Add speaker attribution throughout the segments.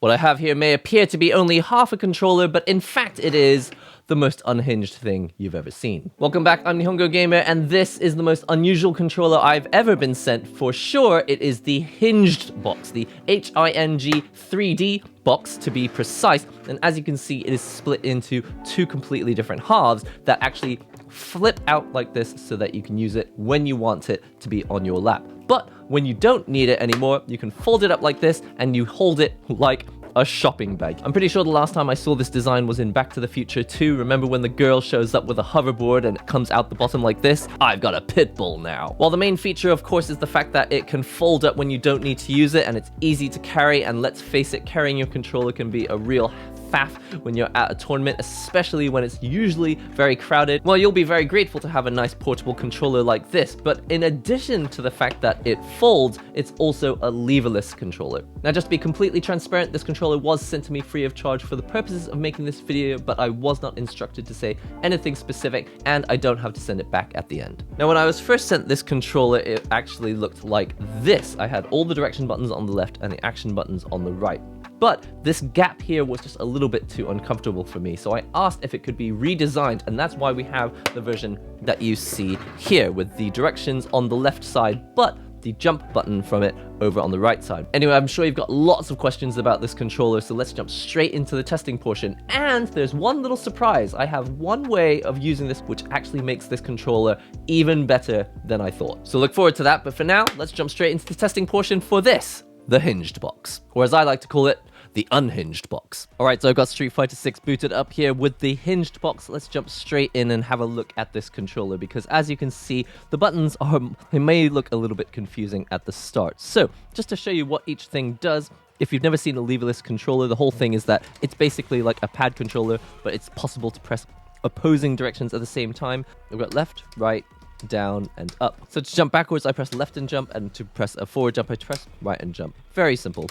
Speaker 1: What I have here may appear to be only half a controller, but in fact it is the most unhinged thing you've ever seen. Welcome back, I'm NihongoGamer, and this is the most unusual controller I've ever been sent. For sure, it is the hinged box, the H-I-N-G 3D box to be precise. And as you can see, it is split into two completely different halves that actually flip out like this so that you can use it when you want it to be on your lap. But when you don't need it anymore, you can fold it up like this and you hold it like a shopping bag. I'm pretty sure the last time I saw this design was in Back to the Future 2. Remember when the girl shows up with a hoverboard and it comes out the bottom like this? I've got a pit bull now. While the main feature, of course, is the fact that it can fold up when you don't need to use it and it's easy to carry, and let's face it, carrying your controller can be a real faff when you're at a tournament, especially when it's usually very crowded. Well, you'll be very grateful to have a nice portable controller like this, but in addition to the fact that it folds, it's also a leverless controller. Now, just to be completely transparent, this controller was sent to me free of charge for the purposes of making this video, but I was not instructed to say anything specific, and I don't have to send it back at the end. Now, when I was first sent this controller, it actually looked like this. I had all the direction buttons on the left and the action buttons on the right. But this gap here was just a little bit too uncomfortable for me, so I asked if it could be redesigned, and that's why we have the version that you see here with the directions on the left side, but the jump button from it over on the right side. Anyway, I'm sure you've got lots of questions about this controller, so let's jump straight into the testing portion. And there's one little surprise. I have one way of using this which actually makes this controller even better than I thought. So look forward to that, but for now, let's jump straight into the testing portion for this, the hinged box, or as I like to call it, the unhinged box. Alright, so I've got Street Fighter 6 booted up here with the hinged box. Let's jump straight in and have a look at this controller, because as you can see, the buttons they may look a little bit confusing at the start. So, just to show you what each thing does, if you've never seen a leverless controller, the whole thing is that it's basically like a pad controller, but it's possible to press opposing directions at the same time. We've got left, right, down, and up. So to jump backwards, I press left and jump, and to press a forward jump, I press right and jump. Very simple.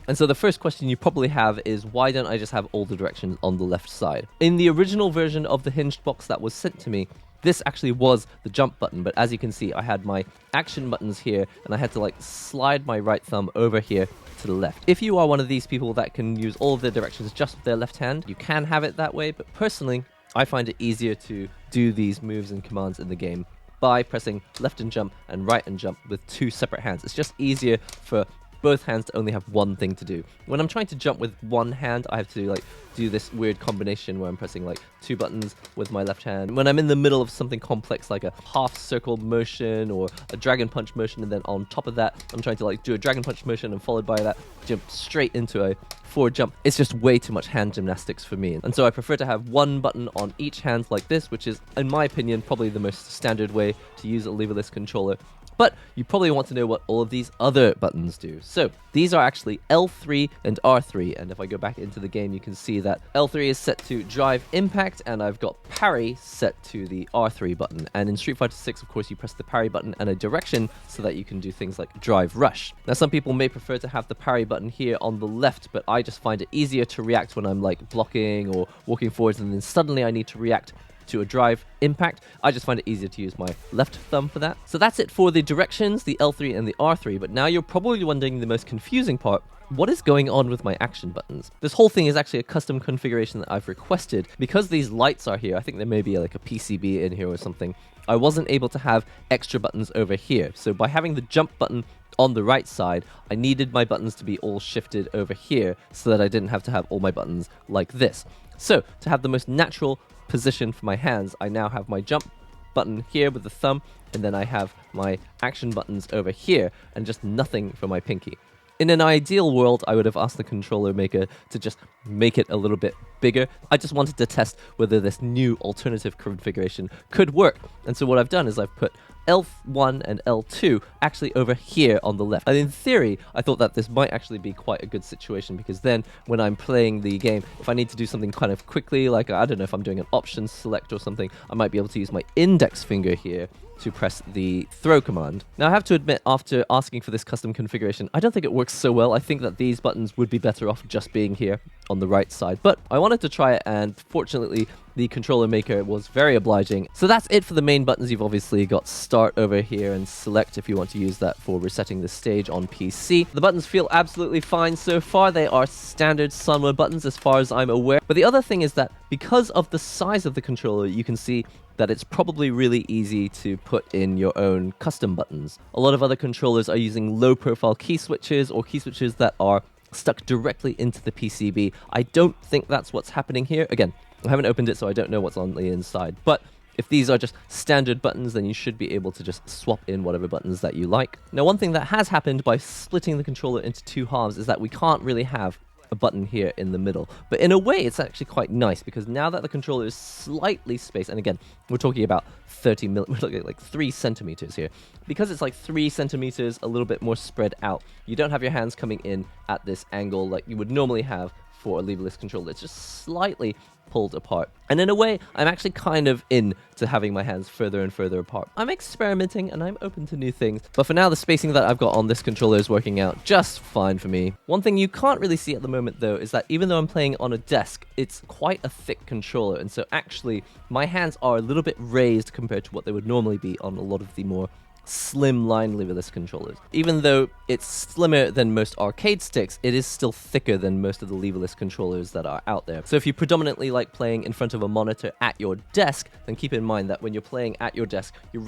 Speaker 1: And so the first question you probably have is, why don't I just have all the directions on the left side? In the original version of the hinged box that was sent to me, this actually was the jump button, but as you can see, I had my action buttons here, and I had to like slide my right thumb over here to the left. If you are one of these people that can use all of their directions just with their left hand, you can have it that way, but personally, I find it easier to do these moves and commands in the game by pressing left and jump and right and jump with two separate hands. It's just easier for both hands to only have one thing to do. When I'm trying to jump with one hand, I have to like do this weird combination where I'm pressing like two buttons with my left hand. When I'm in the middle of something complex like a half circle motion or a dragon punch motion, and then on top of that I'm trying to like do a dragon punch motion and followed by that jump straight into a forward jump, it's just way too much hand gymnastics for me. And so I prefer to have one button on each hand like this, which is, in my opinion, probably the most standard way to use a leverless controller. But you probably want to know what all of these other buttons do. So these are actually L3 and R3, and if I go back into the game, you can see that L3 is set to drive impact, and I've got parry set to the R3 button. And in Street Fighter 6, of course, you press the parry button and a direction so that you can do things like drive rush. Now, some people may prefer to have the parry button here on the left, but I just find it easier to react when I'm like blocking or walking forwards, and then suddenly I need to react to a drive impact. I just find it easier to use my left thumb for that. So that's it for the directions, the L3 and the R3, but now you're probably wondering the most confusing part: what is going on with my action buttons? This whole thing is actually a custom configuration that I've requested. Because these lights are here, I think there may be like a PCB in here or something, I wasn't able to have extra buttons over here. So by having the jump button on the right side, I needed my buttons to be all shifted over here so that I didn't have to have all my buttons like this. So to have the most natural position for my hands, I now have my jump button here with the thumb, and then I have my action buttons over here, and just nothing for my pinky. In an ideal world, I would have asked the controller maker to just make it a little bit bigger. I just wanted to test whether this new alternative configuration could work. And so what I've done is I've put L1 and L2 actually over here on the left. And in theory, I thought that this might actually be quite a good situation, because then when I'm playing the game, if I need to do something kind of quickly, like I don't know, if I'm doing an option select or something, I might be able to use my index finger here to press the throw command. Now, I have to admit, after asking for this custom configuration, I don't think it works so well. I think that these buttons would be better off just being here on the right side, but I wanted to try it, and fortunately the controller maker was very obliging. So that's it for the main buttons. You've obviously got start over here and select if you want to use that for resetting the stage on PC. The buttons feel absolutely fine so far. They are standard Sunward buttons as far as I'm aware. But the other thing is that because of the size of the controller, you can see that it's probably really easy to put in your own custom buttons. A lot of other controllers are using low-profile key switches or key switches that are stuck directly into the PCB. I don't think that's what's happening here. Again, I haven't opened it, so I don't know what's on the inside. But if these are just standard buttons, then you should be able to just swap in whatever buttons that you like. Now, one thing that has happened by splitting the controller into two halves is that we can't really have a button here in the middle. But in a way, it's actually quite nice because now that the controller is slightly spaced, and again, we're talking about 30 we're looking at like 3 centimeters here. Because it's like 3 centimeters, a little bit more spread out, you don't have your hands coming in at this angle like you would normally have for a leverless controller. It's just slightly pulled apart. And in a way, I'm actually kind of into having my hands further and further apart. I'm experimenting and I'm open to new things. But for now, the spacing that I've got on this controller is working out just fine for me. One thing you can't really see at the moment though is that even though I'm playing on a desk, it's quite a thick controller. And so actually, my hands are a little bit raised compared to what they would normally be on a lot of the more slimline leverless controllers. Even though it's slimmer than most arcade sticks, it is still thicker than most of the leverless controllers that are out there. So if you predominantly like playing in front of a monitor at your desk, then keep in mind that when you're playing at your desk, you're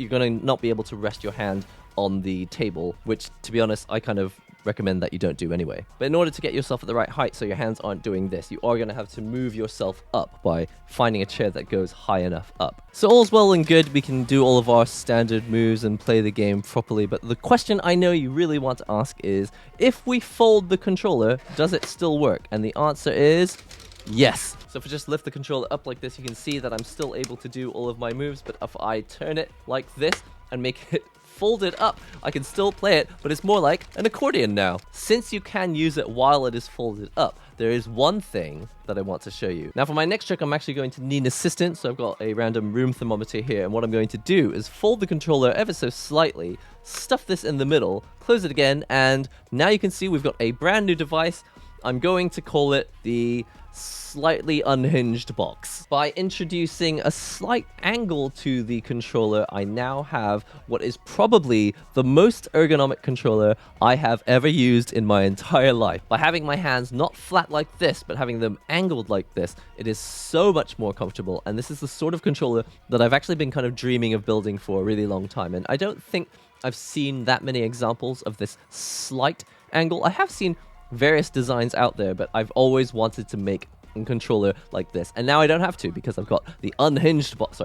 Speaker 1: going to not be able to rest your hand on the table, which, to be honest, I kind of recommend that you don't do anyway. But in order to get yourself at the right height so your hands aren't doing this, you are going to have to move yourself up by finding a chair that goes high enough up. So all's well and good, we can do all of our standard moves and play the game properly, but the question I know you really want to ask is, if we fold the controller, does it still work? And the answer is yes. So if I just lift the controller up like this, you can see that I'm still able to do all of my moves, but if I turn it like this and make it folded up, I can still play it, but it's more like an accordion now. Since you can use it while it is folded up, there is one thing that I want to show you. Now for my next trick, I'm actually going to need an assistant, so I've got a random room thermometer here, and what I'm going to do is fold the controller ever so slightly, stuff this in the middle, close it again, and now you can see we've got a brand new device. I'm going to call it the slightly unhinged box. By introducing a slight angle to the controller, I now have what is probably the most ergonomic controller I have ever used in my entire life. By having my hands not flat like this, but having them angled like this, it is so much more comfortable, and this is the sort of controller that I've actually been kind of dreaming of building for a really long time, and I don't think I've seen that many examples of this slight angle. I have seen various designs out there, but I've always wanted to make a controller like this, and now I don't have to because I've got the unhinged box,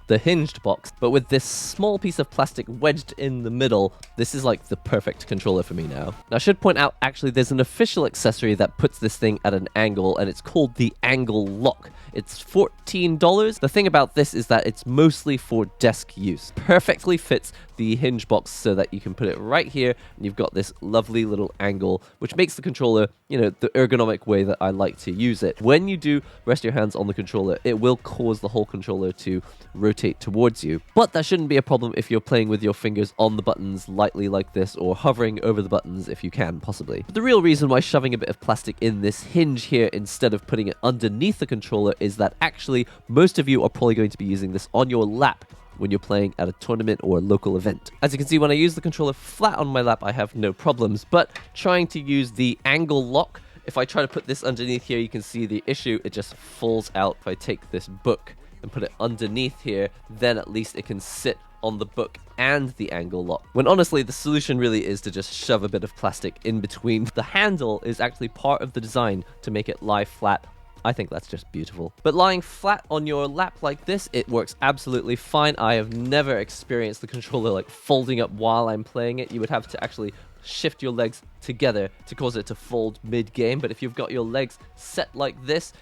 Speaker 1: the hinged box, but with this small piece of plastic wedged in the middle, this is like the perfect controller for me now. Now I should point out, actually, there's an official accessory that puts this thing at an angle, and it's called the angle lock. It's $14. The thing about this is that it's mostly for desk use. Perfectly fits the hinge box so that you can put it right here, and you've got this lovely little angle, which makes the controller, you know, the ergonomic way that I like to use it. When you do rest your hands on the controller, it will cause the whole controller to rotate towards you. But that shouldn't be a problem if you're playing with your fingers on the buttons lightly like this, or hovering over the buttons if you can, possibly. But the real reason why shoving a bit of plastic in this hinge here instead of putting it underneath the controller is that actually most of you are probably going to be using this on your lap when you're playing at a tournament or a local event. As you can see, when I use the controller flat on my lap, I have no problems, but trying to use the angle lock, if I try to put this underneath here, you can see the issue, it just falls out. If I take this book and put it underneath here, then at least it can sit on the book and the angle lock. When honestly, the solution really is to just shove a bit of plastic in between. The handle is actually part of the design to make it lie flat. I think that's just beautiful. But lying flat on your lap like this, it works absolutely fine. I have never experienced the controller like folding up while I'm playing it. You would have to actually shift your legs together to cause it to fold mid-game, but if you've got your legs set like this,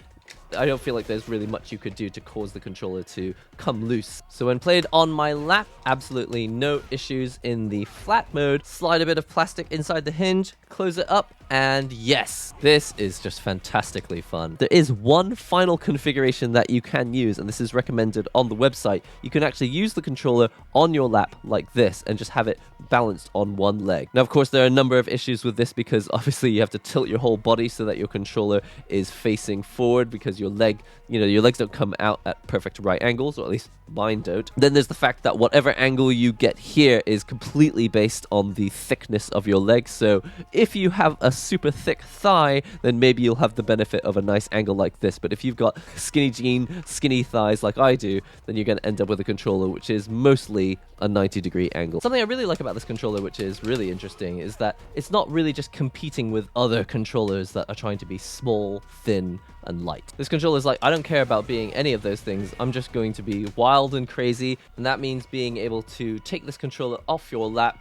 Speaker 1: I don't feel like there's really much you could do to cause the controller to come loose. So when played on my lap, absolutely no issues in the flat mode. Slide a bit of plastic inside the hinge, close it up, and yes, this is just fantastically fun. There is one final configuration that you can use, and this is recommended on the website. You can actually use the controller on your lap like this and just have it balanced on one leg. Now, of course, there are a number of issues with this because obviously you have to tilt your whole body so that your controller is facing forward, because your legs don't come out at perfect right angles, or at least mine don't. Then there's the fact that whatever angle you get here is completely based on the thickness of your leg. So if you have a super thick thigh, then maybe you'll have the benefit of a nice angle like this. But if you've got skinny jean, skinny thighs like I do, then you're going to end up with a controller which is mostly a 90-degree angle. Something I really like about this controller, which is really interesting, is that it's not really just competing with other controllers that are trying to be small, thin, and light. This controller is like, I don't care about being any of those things. I'm just going to be wild and crazy, and that means being able to take this controller off your lap,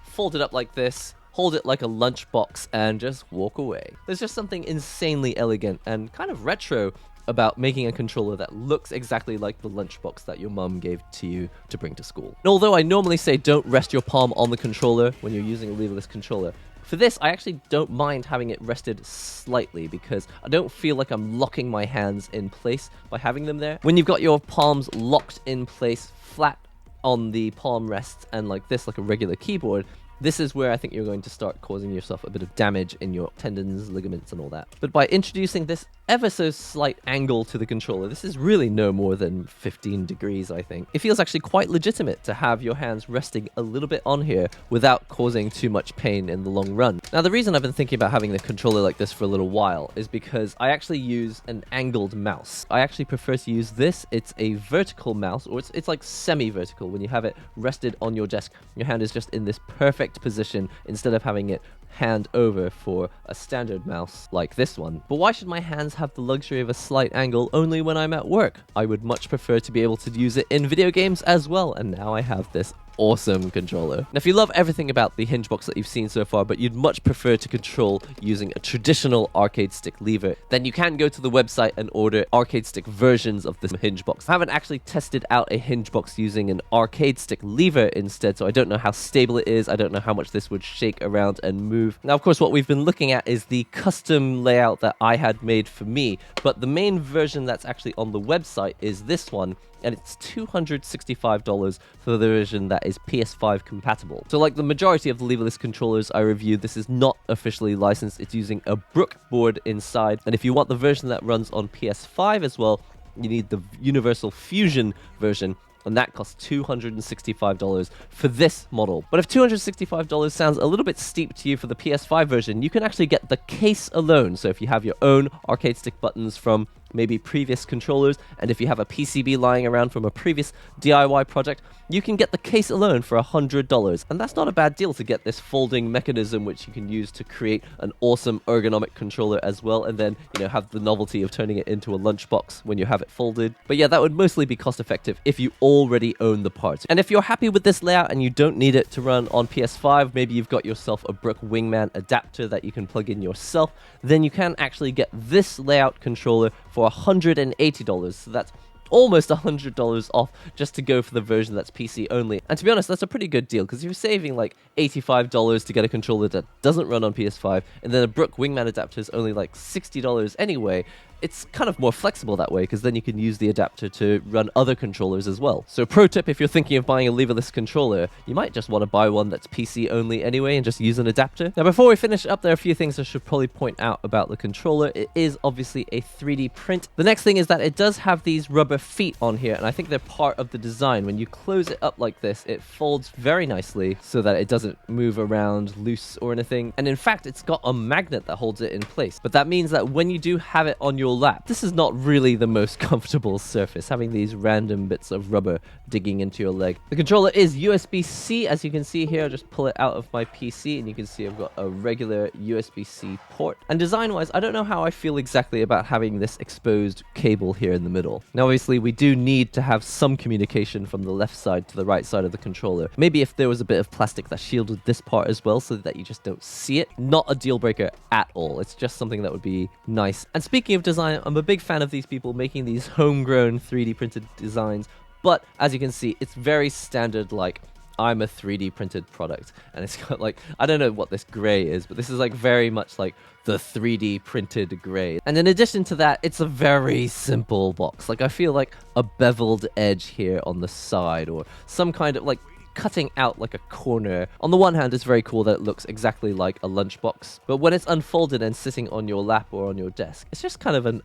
Speaker 1: fold it up like this, hold it like a lunchbox, and just walk away. There's just something insanely elegant and kind of retro about making a controller that looks exactly like the lunchbox that your mum gave to you to bring to school. And although I normally say don't rest your palm on the controller when you're using a leverless controller, for this, I actually don't mind having it rested slightly because I don't feel like I'm locking my hands in place by having them there. When you've got your palms locked in place flat on the palm rests and like this, like a regular keyboard, this is where I think you're going to start causing yourself a bit of damage in your tendons, ligaments, and all that. But by introducing this ever so slight angle to the controller, this is really no more than 15 degrees, I think. It feels actually quite legitimate to have your hands resting a little bit on here without causing too much pain in the long run. Now, the reason I've been thinking about having the controller like this for a little while is because I actually use an angled mouse. I actually prefer to use this. It's a vertical mouse, or it's like semi-vertical. When you have it rested on your desk, your hand is just in this perfect position instead of having it hand over for a standard mouse like this one. But why should my hands have the luxury of a slight angle only when I'm at work? I would much prefer to be able to use it in video games as well, and now I have this awesome controller. Now, if you love everything about the hinge box that you've seen so far, but you'd much prefer to control using a traditional arcade stick lever, then you can go to the website and order arcade stick versions of this hinge box. I haven't actually tested out a hinge box using an arcade stick lever instead, so I don't know how stable it is. I don't know how much this would shake around and move. Now, of course, what we've been looking at is the custom layout that I had made for me, but the main version that's actually on the website is this one, and it's $265 for the version that is PS5 compatible. So like the majority of the leverless controllers I reviewed, this is not officially licensed. It's using a Brook board inside, and if you want the version that runs on PS5 as well, you need the Universal Fusion version, and that costs $265 for this model. But if $265 sounds a little bit steep to you for the PS5 version, you can actually get the case alone. So if you have your own arcade stick buttons from maybe previous controllers, and if you have a PCB lying around from a previous DIY project, you can get the case alone for $100. And that's not a bad deal to get this folding mechanism, which you can use to create an awesome ergonomic controller as well, and then, you know, have the novelty of turning it into a lunchbox when you have it folded. But yeah, that would mostly be cost effective if you already own the parts. And if you're happy with this layout and you don't need it to run on PS5, maybe you've got yourself a Brook Wingman adapter that you can plug in yourself, then you can actually get this layout controller for $180. So that's almost $100 off just to go for the version that's PC only. And to be honest, that's a pretty good deal, because you're saving like $85 to get a controller that doesn't run on PS5, and then a Brook Wingman adapter is only like $60 anyway. It's kind of more flexible that way, because then you can use the adapter to run other controllers as well. So pro tip, if you're thinking of buying a leverless controller, you might just want to buy one that's PC only anyway and just use an adapter. Now, before we finish up, there are a few things I should probably point out about the controller. It is obviously a 3D print. The next thing is that it does have these rubber feet on here, and I think they're part of the design. When you close it up like this, it folds very nicely so that it doesn't move around loose or anything. And in fact, it's got a magnet that holds it in place. But that means that when you do have it on your lap, this is not really the most comfortable surface, having these random bits of rubber digging into your leg. The controller is USB-C, as you can see here. I'll just pull it out of my PC, and you can see I've got a regular USB-C port. And design-wise, I don't know how I feel exactly about having this exposed cable here in the middle. Now, obviously, we do need to have some communication from the left side to the right side of the controller. Maybe if there was a bit of plastic that shielded this part as well, so that you just don't see it. Not a deal breaker at all. It's just something that would be nice. And speaking of design, I'm a big fan of these people making these homegrown 3D printed designs, but as you can see, it's very standard, like, I'm a 3D printed product, and it's got like, I don't know what this gray is, but this is like very much like the 3D printed gray. And in addition to that, it's a very simple box. Like, I feel like a beveled edge here on the side, or some kind of like cutting out like a corner. On the one hand, it's very cool that it looks exactly like a lunchbox, but when it's unfolded and sitting on your lap or on your desk, it's just kind of an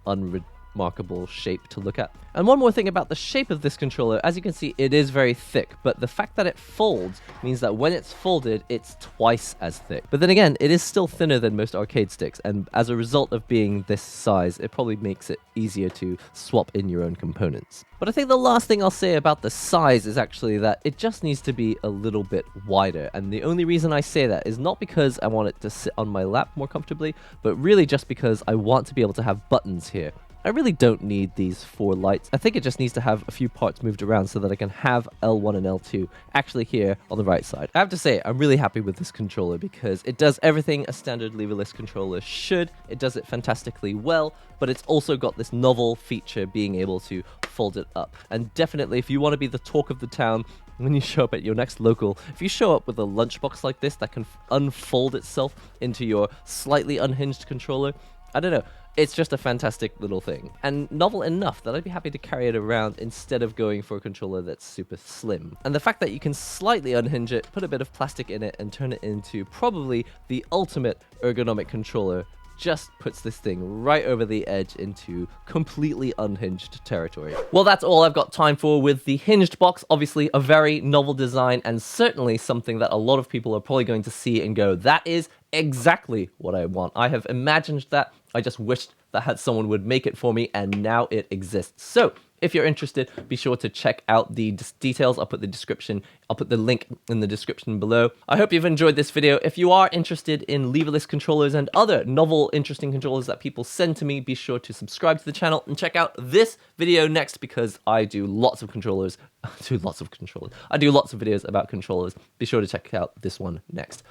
Speaker 1: remarkable shape to look at. And one more thing about the shape of this controller, as you can see, it is very thick, but the fact that it folds means that when it's folded, it's twice as thick. But then again, it is still thinner than most arcade sticks, and as a result of being this size, it probably makes it easier to swap in your own components. But I think the last thing I'll say about the size is actually that it just needs to be a little bit wider, and the only reason I say that is not because I want it to sit on my lap more comfortably, but really just because I want to be able to have buttons here. I really don't need these 4 lights. I think it just needs to have a few parts moved around so that I can have L1 and L2 actually here on the right side. I have to say, I'm really happy with this controller because it does everything a standard leverless controller should. It does it fantastically well, but it's also got this novel feature being able to fold it up. And definitely, if you want to be the talk of the town, when you show up at your next local, if you show up with a lunchbox like this that can unfold itself into your slightly unhinged controller, I don't know, it's just a fantastic little thing. And novel enough that I'd be happy to carry it around instead of going for a controller that's super slim. And the fact that you can slightly unhinge it, put a bit of plastic in it, and turn it into probably the ultimate ergonomic controller just puts this thing right over the edge into completely unhinged territory. Well, that's all I've got time for with the hinged box. Obviously, a very novel design and certainly something that a lot of people are probably going to see and go, that is exactly what I want. I have imagined that. I just wished that someone would make it for me, and now it exists. So if you're interested, be sure to check out the details. I'll put the link in the description below. I hope you've enjoyed this video. If you are interested in leverless controllers and other novel, interesting controllers that people send to me, be sure to subscribe to the channel and check out this video next because I do lots of controllers. I do lots of videos about controllers. Be sure to check out this one next.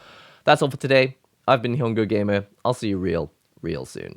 Speaker 1: That's all for today. I've been NihongoGamer. I'll see you real soon.